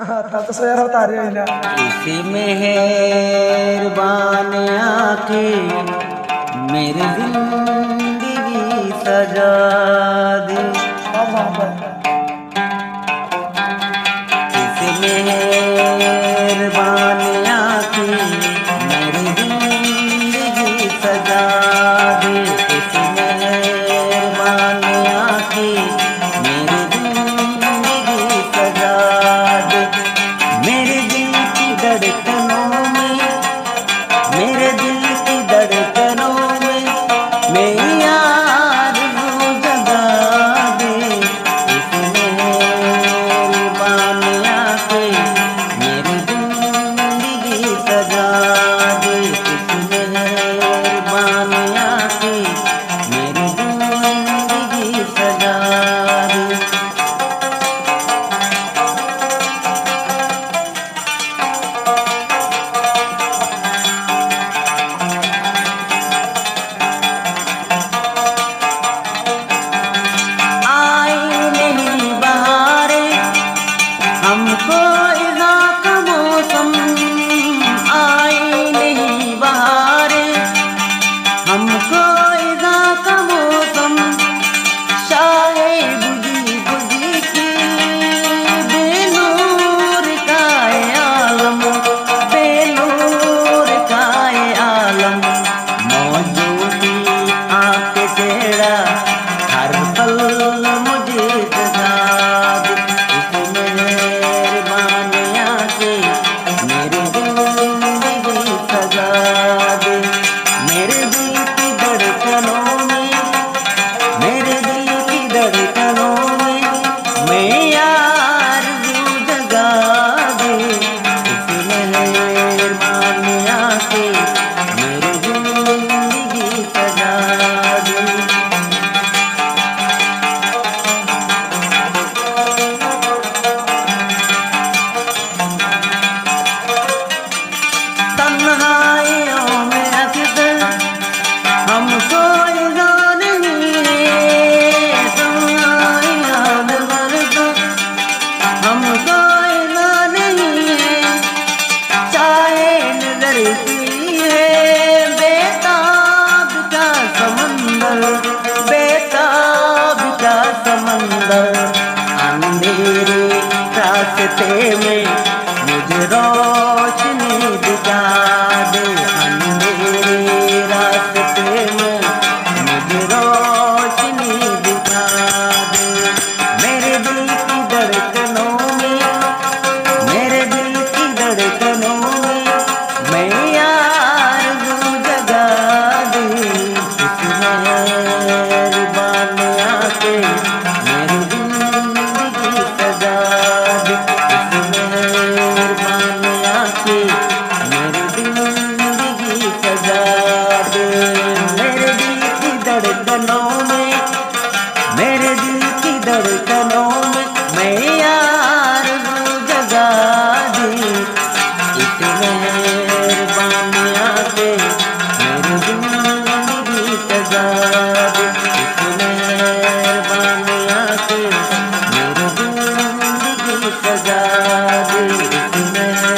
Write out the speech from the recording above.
तसं यार तारी आईला इसी मेहरबान आके मेरी जिंदगी सजा दी। इसी मेहरबान आके मेरी जिंदगी सजा दी। इसी मेहरबान आके मेरी जिंदगी सजा दे। मेरे दिल की धड़कनों में, मेरे दिल की धड़कनों में मेरी आरज़ू जगा दे। इस मेहरबान आके मेरी जिंदगी सजा दे। इस मेहरबान आके मेरी जिंदगी सजा दे। हमको इज़ा का मौसम आई नहीं बहारे। हमको इज़ा का मौसम शाहे बुझी बुझी की बेनूर का ये आलम, बेनूर का ये आलम। मौजूदी आके तेरा हर पल मुझे जगा दे। मेरी जिंदगी सजा दे। मेरे दिल की धड़कनों में, मेरे दिल की धड़कनों में मैं आरज़ू जगा दे। इस मेहरबान आके मेरी जिंदगी सजा दे। तन्हाइयों में अक्सर हमको इज़ा नहीं है। तन्हाइयों में दर्द हमको इज़ा नहीं है। चाहे नजर की है बेताब का समंदर, बेताब का समंदर। अंधेरे रास्ते में मुझे रोशनी दिखा दे। अंधेरे रास्ते में मुझे रोशनी दिखा दे। मेरे दिल की धड़कनों में, मेरे दिल की धड़कनों में मैं आरज़ू जगा दे। इस मेहरबान आके मेरी जिंदगी सजा दे। इस मेहरबान आके मेरी जिंदगी सजा दे। मेरे दिल की धड़कनों में, मेरे दिल की धड़कनों में मैं आरज़ू जगा दे। इस मेहरबान आके मेरी जिंदगी सजा दे। इस मेहरबान आके मेरी जिंदगी सजा दे। इस